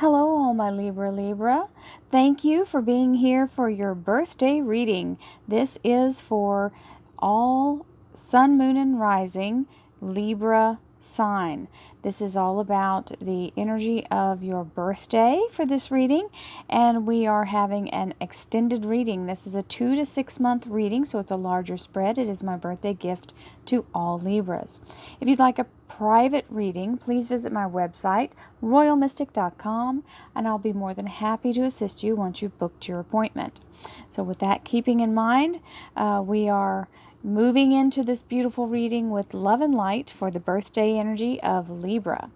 Hello, all my Libra. Thank you for being here for your birthday reading. This is for all Sun, Moon, and Rising Libra sign. This is all about the energy of your birthday for this reading, and we are having an extended reading. This is a 2 to 6 month reading, so it's a larger spread. It is my birthday gift to all Libras. If you'd like a private reading, please visit my website, royalmystic.com, and I'll be more than happy to assist you once you've booked your appointment. So with that keeping in mind, we are moving into this beautiful reading with love and light for the birthday energy of Libra,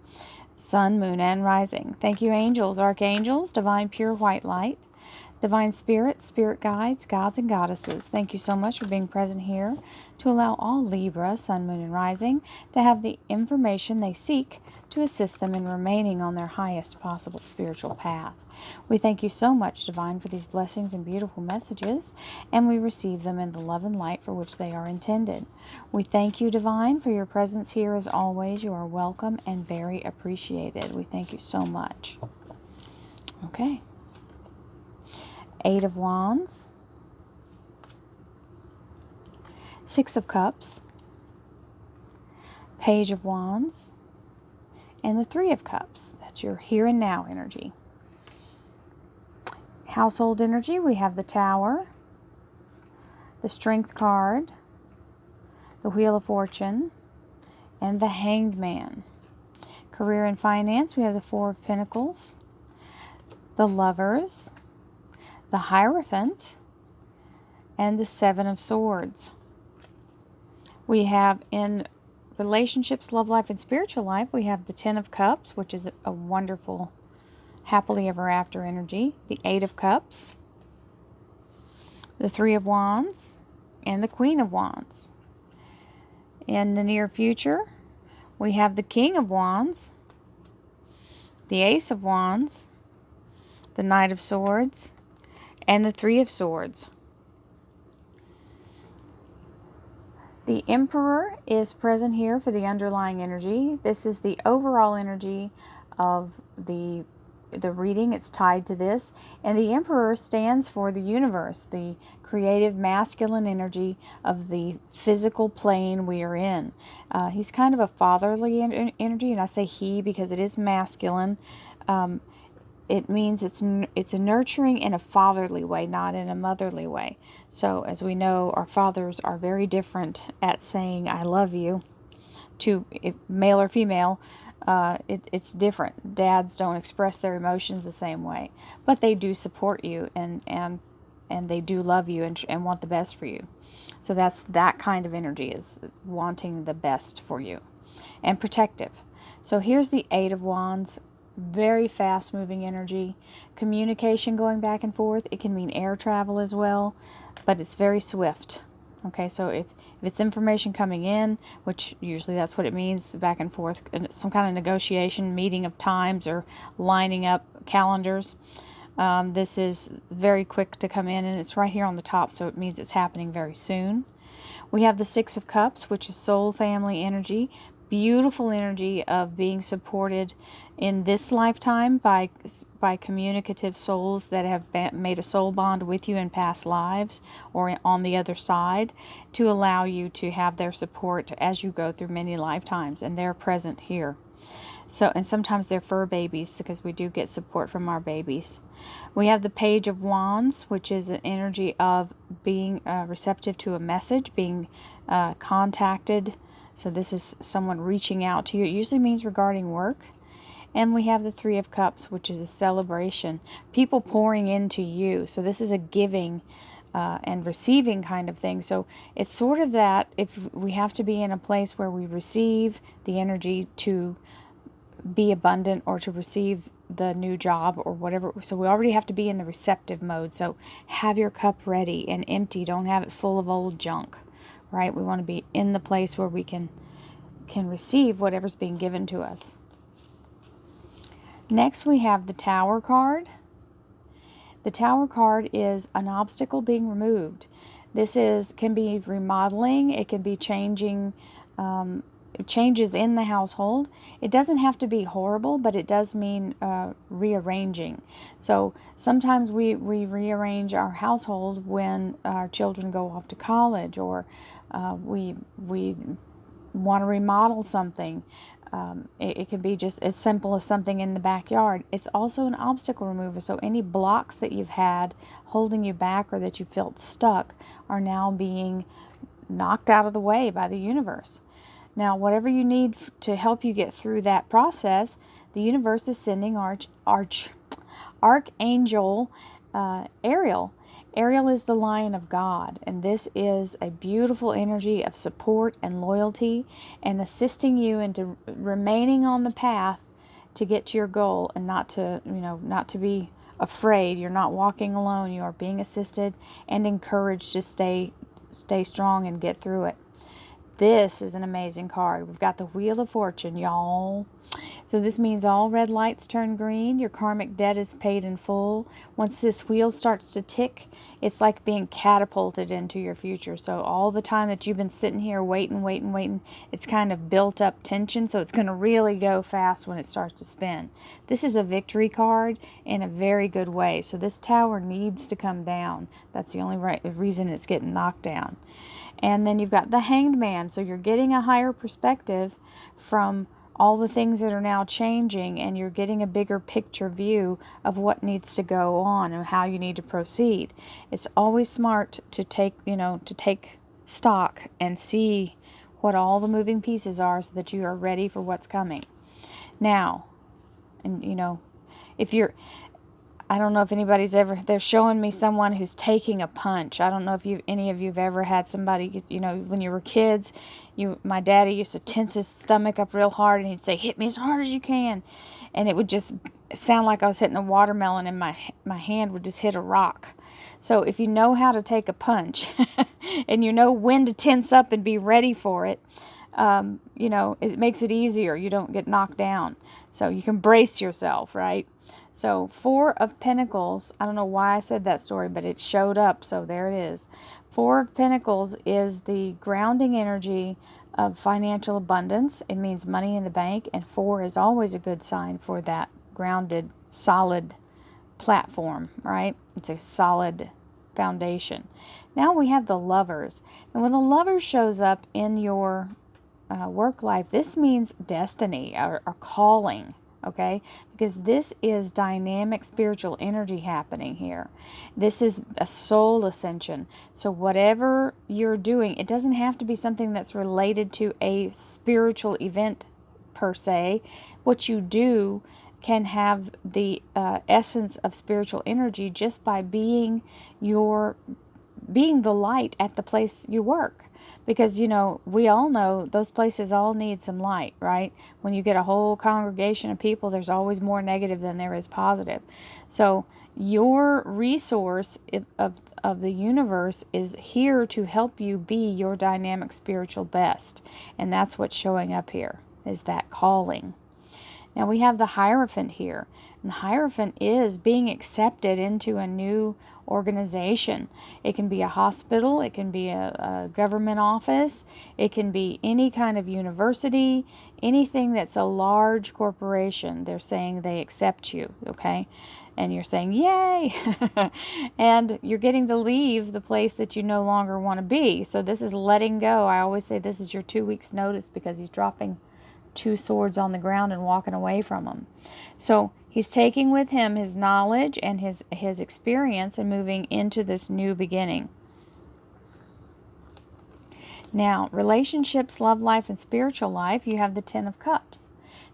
Sun, Moon, and Rising. Thank you, angels, archangels, divine pure white light, divine spirit, spirit guides, gods and goddesses. Thank you so much for being present here to allow all Libra, Sun, Moon, and Rising to have the information they seek to assist them in remaining on their highest possible spiritual path. We thank you so much, Divine, for these blessings and beautiful messages, and we receive them in the love and light for which they are intended. We thank you, Divine, for your presence here as always. You are welcome and very appreciated. We thank you so much. Okay. 8 of Wands, 6 of Cups, Page of Wands, and the 3 of Cups. That's your here and now energy. Household energy, we have the Tower, the Strength card, the Wheel of Fortune, and the Hanged Man. Career and finance, we have the 4 of Pentacles, the Lovers, the Hierophant, and the 7 of Swords. We have in relationships, love life, and spiritual life, we have the 10 of Cups, which is a wonderful, happily ever after energy, the 8 of Cups, the 3 of Wands, and the Queen of Wands. In the near future, we have the King of Wands, the Ace of Wands, the Knight of Swords, and the 3 of Swords. The Emperor is present here for the underlying energy. This is the overall energy of the reading. It's tied to this. And the Emperor stands for the universe, the creative masculine energy of the physical plane we are in. He's kind of a fatherly energy, and I say he because it is masculine. It means it's a nurturing in a fatherly way, not in a motherly way. So as we know, our fathers are very different at saying I love you to male or female. It's different. Dads don't express their emotions the same way, but they do support you and they do love you and want the best for you. So that's that kind of energy, is wanting the best for you and protective. So here's the 8 of Wands. Very fast moving energy, communication going back and forth. It can mean air travel as well, but it's very swift. Okay, so if it's information coming in, which usually that's what it means, back and forth, some kind of negotiation, meeting of times, or lining up calendars, this is very quick to come in, and it's right here on the top, so it means it's happening very soon. We have the 6 of Cups, which is soul family energy. Beautiful energy of being supported in this lifetime by communicative souls that have made a soul bond with you in past lives or on the other side, to allow you to have their support as you go through many lifetimes, and they're present here. So, and sometimes they're fur babies, because we do get support from our babies. We have the Page of Wands, which is an energy of being receptive to a message, being contacted. So this is someone reaching out to you. It usually means regarding work. And we have the 3 of Cups, which is a celebration. People pouring into you. So this is a giving and receiving kind of thing. So it's sort of that, if we have to be in a place where we receive the energy to be abundant or to receive the new job or whatever. So we already have to be in the receptive mode. So have your cup ready and empty. Don't have it full of old junk, right? We want to be in the place where we can receive whatever's being given to us. Next, we have the Tower card. The Tower card is an obstacle being removed. This can be remodeling. It can be changing changes in the household. It doesn't have to be horrible, but it does mean rearranging. So sometimes we rearrange our household when our children go off to college, or we want to remodel something. It can be just as simple as something in the backyard. It's also an obstacle remover. So any blocks that you've had holding you back or that you felt stuck are now being knocked out of the way by the universe. Now, whatever you need to help you get through that process, the universe is sending Archangel Ariel. Ariel is the Lion of God, and this is a beautiful energy of support and loyalty and assisting you into remaining on the path to get to your goal, and not to be afraid. You're not walking alone. You are being assisted and encouraged to stay strong and get through it. This is an amazing card. We've got the Wheel of Fortune, y'all. So this means all red lights turn green. Your karmic debt is paid in full. Once this wheel starts to tick, it's like being catapulted into your future. So all the time that you've been sitting here waiting, it's kind of built up tension. So it's going to really go fast when it starts to spin. This is a victory card in a very good way. So this tower needs to come down. That's the only reason it's getting knocked down. And then you've got the Hanged Man. So you're getting a higher perspective from all the things that are now changing, and you're getting a bigger picture view of what needs to go on and how you need to proceed. It's always smart to take stock and see what all the moving pieces are so that you are ready for what's coming. Now, and if you're I don't know if anybody's they're showing me someone who's taking a punch. I don't know if any of you've ever had somebody, when you were kids, my daddy used to tense his stomach up real hard and he'd say, hit me as hard as you can. And it would just sound like I was hitting a watermelon, and my hand would just hit a rock. So if you know how to take a punch and you know when to tense up and be ready for it, it makes it easier. You don't get knocked down. So you can brace yourself, right? So 4 of Pentacles, I don't know why I said that story, but it showed up, so there it is. 4 of Pentacles is the grounding energy of financial abundance. It means money in the bank, and 4 is always a good sign for that grounded, solid platform, right? It's a solid foundation. Now we have the Lovers. And when the Lovers shows up in your work life, this means destiny or calling. Okay, because this is dynamic spiritual energy happening here. This is a soul ascension. So whatever you're doing, it doesn't have to be something that's related to a spiritual event per se. What you do can have the essence of spiritual energy just by being the light at the place you work. Because, we all know those places all need some light, right? When you get a whole congregation of people, there's always more negative than there is positive. So your resource of the universe is here to help you be your dynamic spiritual best. And that's what's showing up here, is that calling. Now we have the Hierophant here. And the Hierophant is being accepted into a new organization. It can be a hospital, it can be a government office, it can be any kind of university, anything that's a large corporation. They're saying they accept you, okay? And you're saying, yay! And you're getting to leave the place that you no longer want to be. So this is letting go. I always say this is your 2 weeks notice, because he's dropping 2 swords on the ground and walking away from them. So he's taking with him his knowledge and his experience and moving into this new beginning. Now, relationships, love life, and spiritual life, you have the 10 of Cups.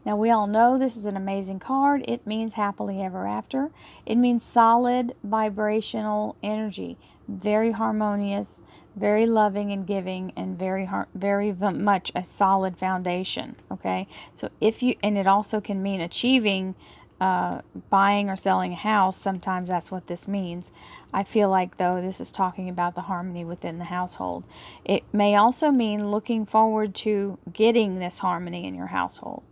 Now, we all know this is an amazing card. It means happily ever after. It means solid vibrational energy, very harmonious, very loving and giving, and very much a solid foundation, okay? So and it also can mean achieving, buying or selling a house. Sometimes that's what this means. I feel like, though, this is talking about the harmony within the household. It may also mean looking forward to getting this harmony in your household.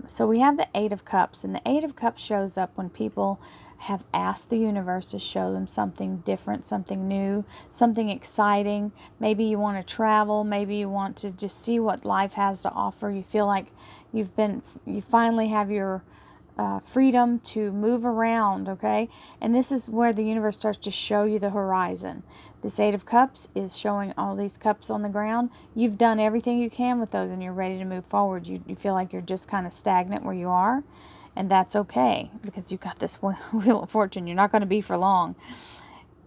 So we have the 8 of Cups, and the 8 of Cups shows up when people have asked the universe to show them something different, something new, something exciting. Maybe you want to travel. Maybe you want to just see what life has to offer. You feel like you finally have your freedom to move around, okay? And this is where the universe starts to show you the horizon. This Eight of Cups is showing all these cups on the ground. You've done everything you can with those and you're ready to move forward. You feel like you're just kind of stagnant where you are. And that's okay, because you've got this Wheel of Fortune. You're not going to be for long.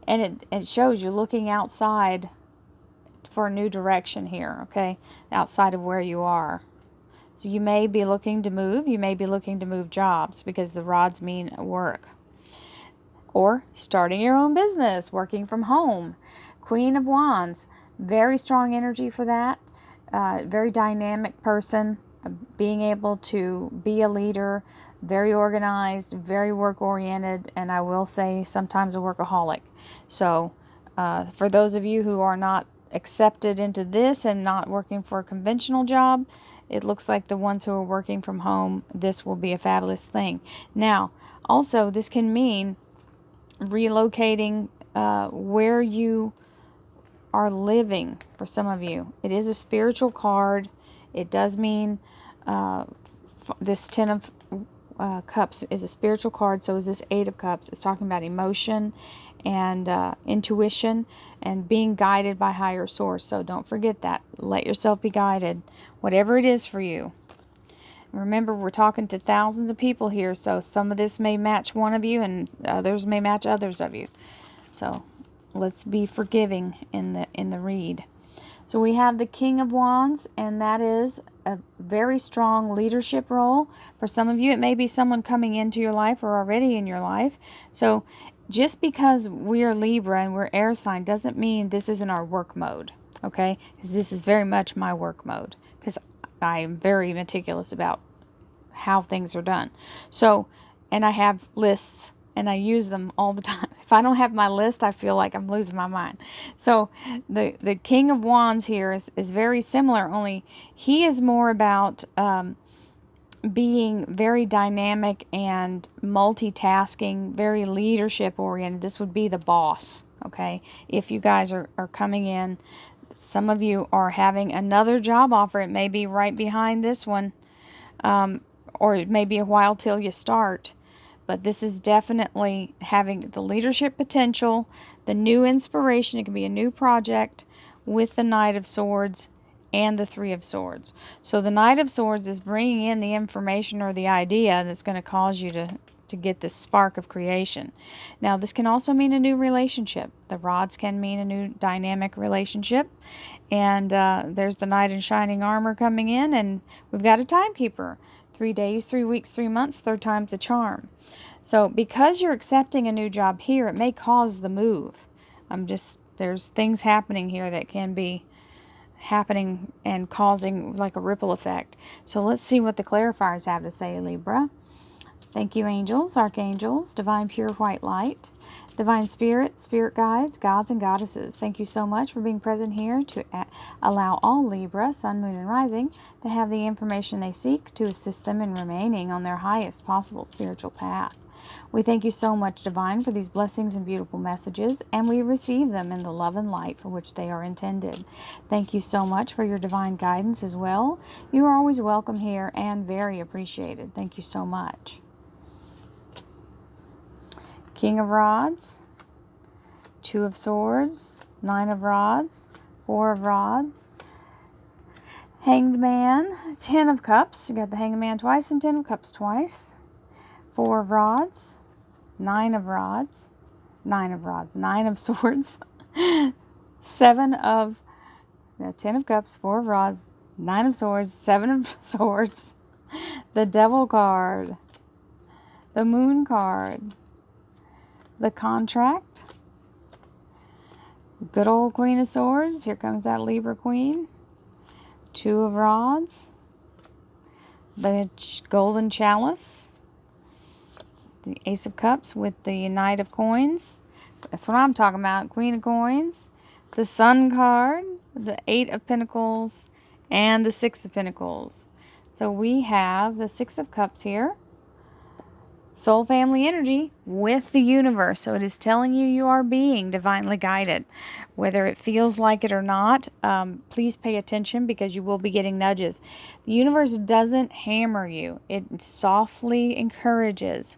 And it shows you looking outside for a new direction here, okay? Outside of where you are. So you may be looking to move. You may be looking to move jobs, because the rods mean work. Or starting your own business, working from home. Queen of Wands, very strong energy for that. Very dynamic person, being able to be a leader, very organized, very work-oriented, and I will say sometimes a workaholic. So for those of you who are not accepted into this and not working for a conventional job, it looks like the ones who are working from home, this will be a fabulous thing. Now, also, this can mean relocating where you are living for some of you. It is a spiritual card. It does mean this Ten of Cups is a spiritual card, so is this Eight of Cups. It's talking about emotion and intuition and being guided by higher source. So don't forget that. Let yourself be guided, whatever it is for you. Remember, we're talking to thousands of people here, so some of this may match one of you and others may match others of you. So let's be forgiving in the read. So we have the King of Wands, and that is a very strong leadership role. For some of you, it may be someone coming into your life or already in your life. So just because we are Libra and we're air sign doesn't mean this isn't our work mode, okay? Because this is very much my work mode, because I am very meticulous about how things are done. So, and I have lists and I use them all the time. If I don't have my list, I feel like I'm losing my mind. So the King of Wands here is very similar, only he is more about being very dynamic and multitasking, very leadership oriented. This would be the boss, okay? If you guys are coming in, some of you are having another job offer. It may be right behind this one, or it may be a while till you start. But this is definitely having the leadership potential, the new inspiration. It can be a new project with the Knight of Swords and the Three of Swords. So the Knight of Swords is bringing in the information or the idea that's going to cause you to get this spark of creation. Now, this can also mean a new relationship. The rods can mean a new dynamic relationship. And there's the Knight in shining armor coming in, and we've got a timekeeper. 3 days, 3 weeks, 3 months, third time's the charm. So because you're accepting a new job here, it may cause the move. There's things happening here that can be happening and causing like a ripple effect. So let's see what the clarifiers have to say, Libra. Thank you, angels, archangels, divine pure white light, divine spirit, spirit guides, gods and goddesses. Thank you so much for being present here to allow all Libra, sun, moon, and rising to have the information they seek to assist them in remaining on their highest possible spiritual path. We thank you so much, Divine, for these blessings and beautiful messages, and we receive them in the love and light for which they are intended. Thank you so much for your divine guidance as well. You are always welcome here and very appreciated. Thank you so much. King of Rods, Two of Swords, Nine of Rods, Four of Rods, Hanged Man, Ten of Cups. You got the Hanged Man twice and Ten of Cups twice. Four of Rods, Nine of Rods, Nine of Rods, Nine of Swords, Ten of Cups, Four of Rods, Nine of Swords, Seven of Swords, the Devil card, the Moon card, the Contract, good old Queen of Swords. Here comes that Libra Queen. Two of Rods, the Golden Chalice, the Ace of Cups with the Knight of Coins. That's what I'm talking about. Queen of Coins. The Sun card. The Eight of Pentacles. And the Six of Pentacles. So we have the Six of Cups here. soul family energy with the universe. So it is telling you you are being divinely guided. Whether it feels like it or not, please pay attention because you will be getting nudges. The universe doesn't hammer you. It softly encourages.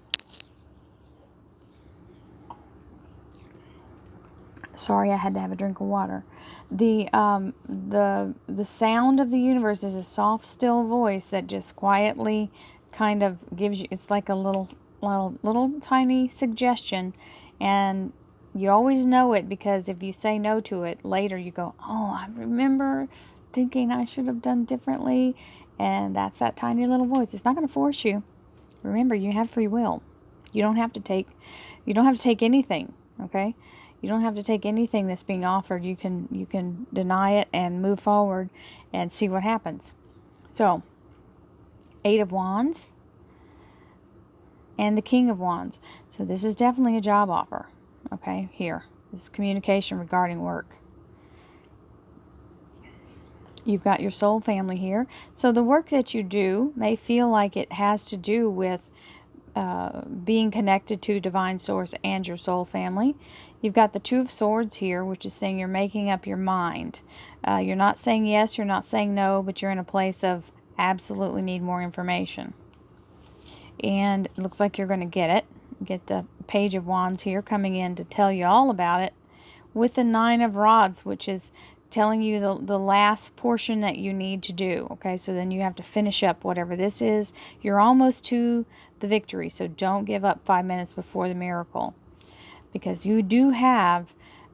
Sorry, I had to have a drink of water. The sound of the universe is a soft, still voice that just quietly kind of gives you. It's like a little tiny suggestion, and you always know it because if you say no to it later, you go, "Oh, I remember thinking I should have done differently," and that's that tiny little voice. It's not going to force you. Remember, you have free will. You don't have to take. You don't have to take anything. Okay. You don't have to take anything that's being offered. You can deny it and move forward and see what happens. So, 8 of Wands and the King of Wands. So this is definitely a job offer. Okay, here. This is communication regarding work. You've got your soul family here. So the work that you do may feel like it has to do with being connected to divine source and your soul family. You've got the Two of Swords here, which is saying you're making up your mind. You're not saying yes, you're not saying no, but you're in a place of absolutely need more information. And it looks like you're going to get it. Get the Page of Wands here coming in to tell you all about it, with the Nine of Rods, which is telling you the last portion that you need to do. Okay, so then you have to finish up whatever this is. You're almost to the victory, so don't give up 5 minutes before the miracle, because you do have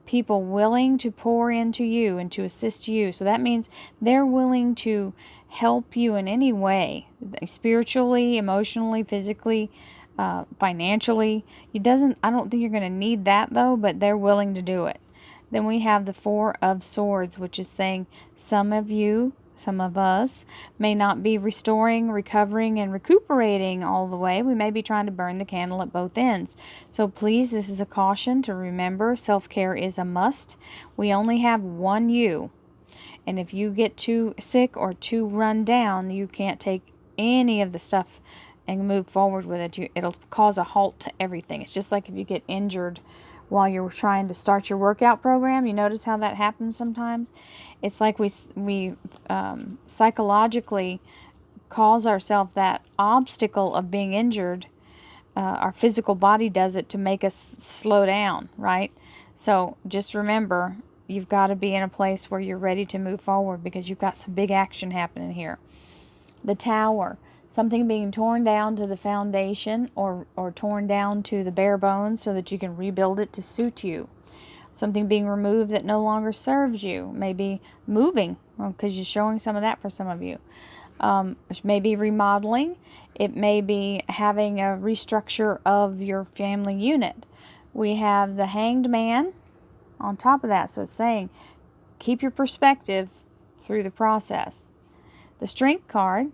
people willing to pour into you and to assist you. So that means they're willing to help you in any way, spiritually, emotionally, physically, financially. I don't think you're going to need that though, but they're willing to do it. Then we have the Four of Swords, which is saying some of you, some of us, may not be restoring, recovering, and recuperating all the way. We may be trying to burn the candle at both ends. So please, this is a caution to remember self-care is a must. We only have one you. And if you get too sick or too run down, you can't take any of the stuff and move forward with it. It'll cause a halt to everything. It's just like if you get injured while you're trying to start your workout program. You notice how that happens sometimes? It's like we psychologically cause ourselves that obstacle of being injured. Our physical body does it to make us slow down, right? So just remember, you've got to be in a place where you're ready to move forward because you've got some big action happening here. The Tower, something being torn down to the foundation or torn down to the bare bones so that you can rebuild it to suit you. Something being removed that no longer serves you. Maybe moving, because you're showing some of that for some of you. It may be remodeling. It may be having a restructure of your family unit. We have the Hanged Man on top of that. So it's saying keep your perspective through the process. The Strength card,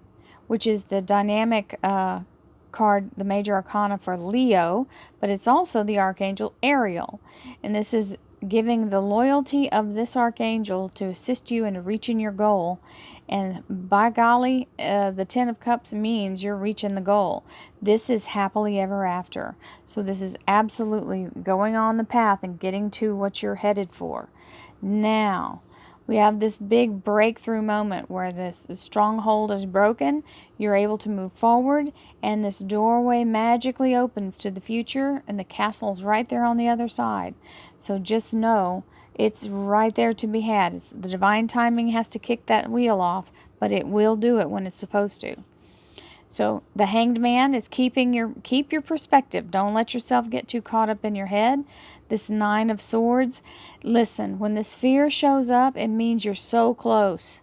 which is the dynamic card, the major arcana for Leo, but it's also the Archangel Ariel. And this is giving the loyalty of this Archangel to assist you in reaching your goal. And by golly, the Ten of Cups means you're reaching the goal. This is happily ever after. So this is absolutely going on the path and getting to what you're headed for. Now, we have this big breakthrough moment where this stronghold is broken. You're able to move forward, and this doorway magically opens to the future, and the castle's right there on the other side. So just know it's right there to be had. The divine timing has to kick that wheel off, but it will do it when it's supposed to. So the Hanged Man is keep your perspective. Don't let yourself get too caught up in your head. This Nine of Swords, listen, when this fear shows up, it means you're so close.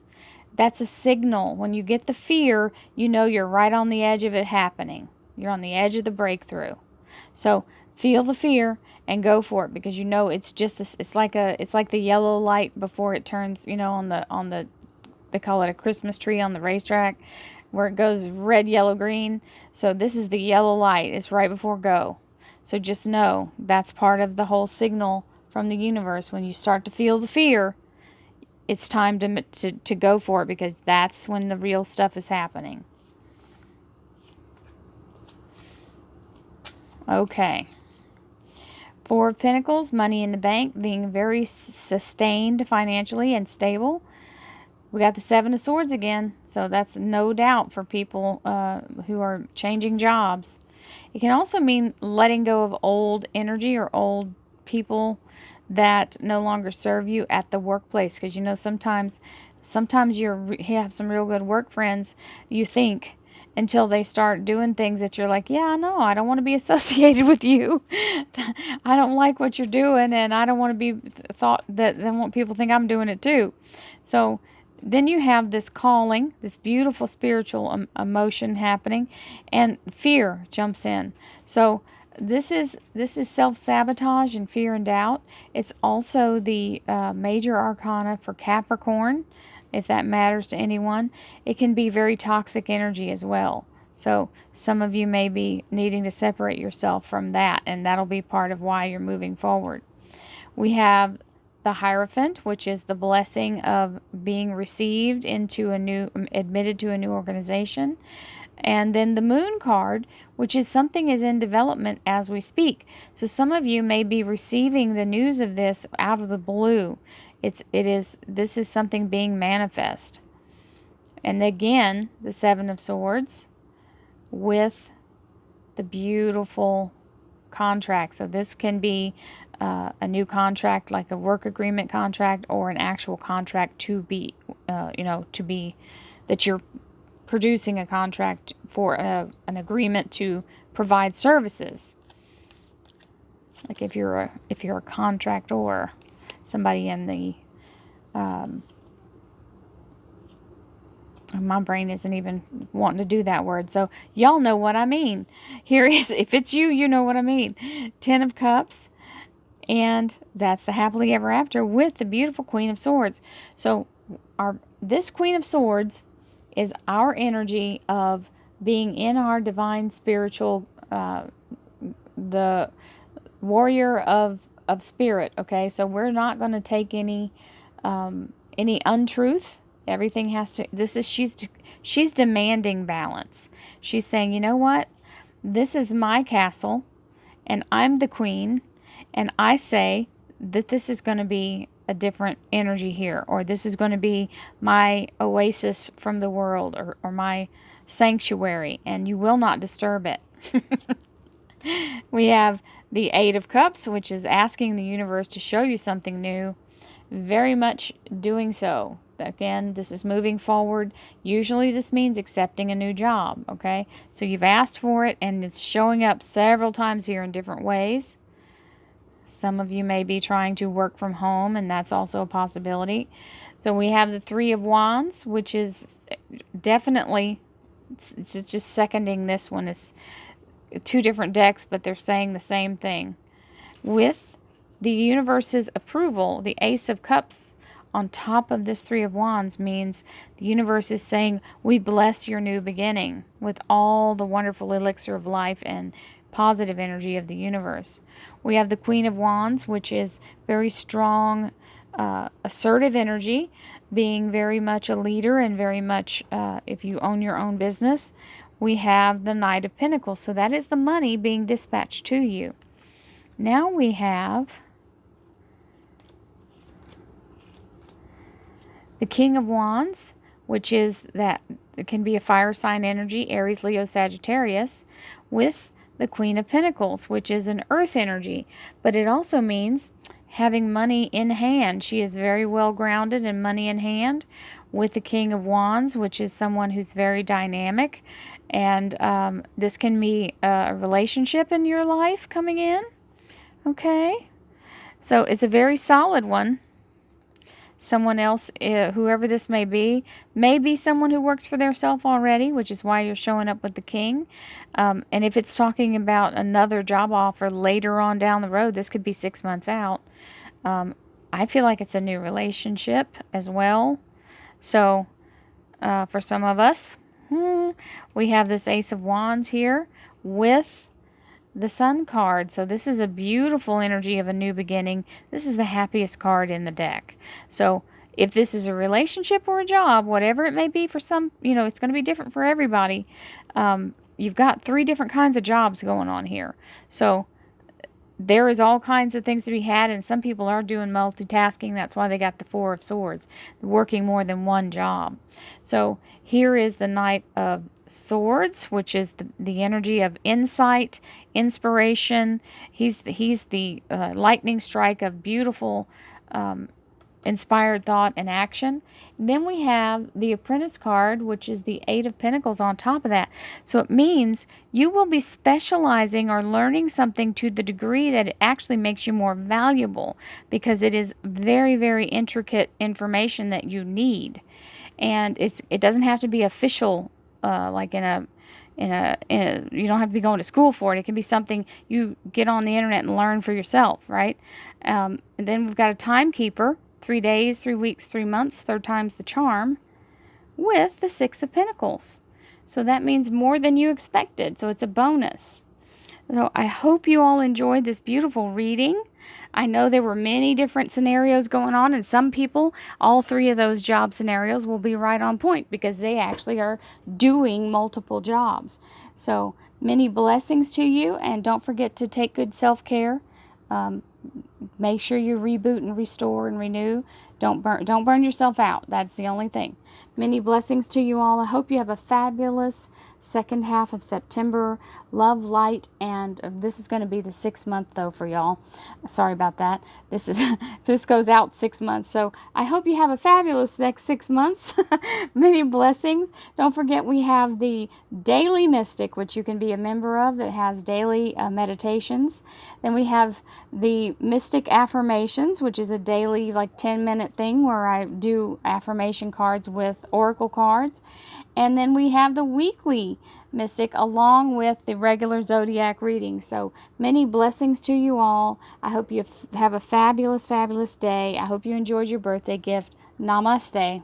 That's a signal. When you get the fear, you know you're right on the edge of it happening. You're on the edge of the breakthrough. So feel the fear and go for it, because you know it's just this, it's like the yellow light before it turns, on the they call it a Christmas tree on the racetrack, where it goes red, yellow, green. So this is the yellow light. It's right before go. So just know that's part of the whole signal from the universe. When you start to feel the fear, it's time to go for it, because that's when the real stuff is happening. Okay. Four of Pentacles, money in the bank, being very sustained financially and stable. We got the Seven of Swords again, so that's no doubt for people who are changing jobs. It can also mean letting go of old energy or old people that no longer serve you at the workplace. Because you know, sometimes you have some real good work friends, you think, until they start doing things that you're like, yeah, no, I don't want to be associated with you. I don't like what you're doing, and I don't want to be thought that I want people to think I'm doing it too. So then you have this calling, this beautiful spiritual emotion happening, and fear jumps in. So this is self-sabotage and fear and doubt. It's also the major arcana for Capricorn, if that matters to anyone. It can be very toxic energy as well. So some of you may be needing to separate yourself from that, and that'll be part of why you're moving forward. We have the Hierophant, which is the blessing of being received into admitted to a new organization. And then the Moon card, which is something is in development as we speak. So some of you may be receiving the news of this out of the blue. This is something being manifest. And again, the Seven of Swords with the beautiful contract. So this can be a new contract, like a work agreement contract, or an actual contract to be, that you're producing a contract for an agreement to provide services. Like if you're a contractor, somebody in the my brain isn't even wanting to do that word. So y'all know what I mean. Here is, if it's you, you know what I mean. 10 of Cups, and that's the happily ever after with the beautiful Queen of Swords. So this Queen of Swords is our energy of being in our divine spiritual, the warrior of spirit. Okay, so we're not going to take any untruth. Everything has to. She's demanding balance. She's saying, you know what? This is my castle, and I'm the queen, and I say that this is going to be a different energy here, or this is going to be my oasis from the world, or my sanctuary, and you will not disturb it. We have the Eight of Cups, which is asking the universe to show you something new. Very much doing so. Again, this is moving forward. Usually this means accepting a new job, okay? So you've asked for it, and it's showing up several times here in different ways. Some of you may be trying to work from home, and that's also a possibility. So we have the Three of Wands, which is definitely, it's just seconding this one. It's two different decks, but they're saying the same thing. With the universe's approval, the Ace of Cups on top of this Three of Wands means the universe is saying, we bless your new beginning with all the wonderful elixir of life and positive energy of the universe. We have the Queen of Wands, which is very strong, assertive energy, being very much a leader, and very much if you own your own business. We have the Knight of Pentacles, so that is the money being dispatched to you. Now we have the King of Wands, which is that it can be a fire sign energy, Aries, Leo, Sagittarius, with the Queen of Pentacles, which is an earth energy, but it also means having money in hand. She is very well grounded in money in hand, with the King of Wands, which is someone who's very dynamic, and this can be a relationship in your life coming in. Okay, so it's a very solid one. Someone else, whoever this may be someone who works for themselves already, which is why you're showing up with the King. And if it's talking about another job offer later on down the road, this could be 6 months out. I feel like it's a new relationship as well. So for some of us, we have this Ace of Wands here with the Sun card. So this is a beautiful energy of a new beginning. This is the happiest card in the deck. So if this is a relationship or a job, whatever it may be for some, it's going to be different for everybody. you've got 3 different kinds of jobs going on here. So there is all kinds of things to be had, and some people are doing multitasking. That's why they got the Four of Swords, working more than one job. So here is the Knight of Swords, which is the energy of insight, inspiration. He's the lightning strike of beautiful inspired thought and action. Then we have the Apprentice card, which is the Eight of Pentacles on top of that. So it means you will be specializing or learning something to the degree that it actually makes you more valuable, because it is very, very intricate information that you need. And it doesn't have to be official, like you don't have to be going to school for it. It can be something you get on the internet and learn for yourself, right? And then we've got a timekeeper, 3 days, 3 weeks, 3 months, third time's the charm, with the Six of Pentacles. So that means more than you expected. So it's a bonus. So I hope you all enjoyed this beautiful reading. I know there were many different scenarios going on, and some people, all 3 of those job scenarios will be right on point because they actually are doing multiple jobs. So many blessings to you, and don't forget to take good self-care. Make sure you reboot and restore and renew. Don't burn yourself out. That's the only thing. Many blessings to you all. I hope you have a fabulous second half of September. Love, light, and this is going to be the 6th month though for y'all. Sorry about that. This goes out 6 months. So I hope you have a fabulous next 6 months. Many blessings. Don't forget we have the Daily Mystic, which you can be a member of, that has daily meditations. Then we have the Mystic Affirmations, which is a daily, like 10-minute thing where I do affirmation cards with oracle cards. And then we have the weekly Mystic along with the regular zodiac reading. So many blessings to you all. I hope you have a fabulous, fabulous day. I hope you enjoyed your birthday gift. Namaste.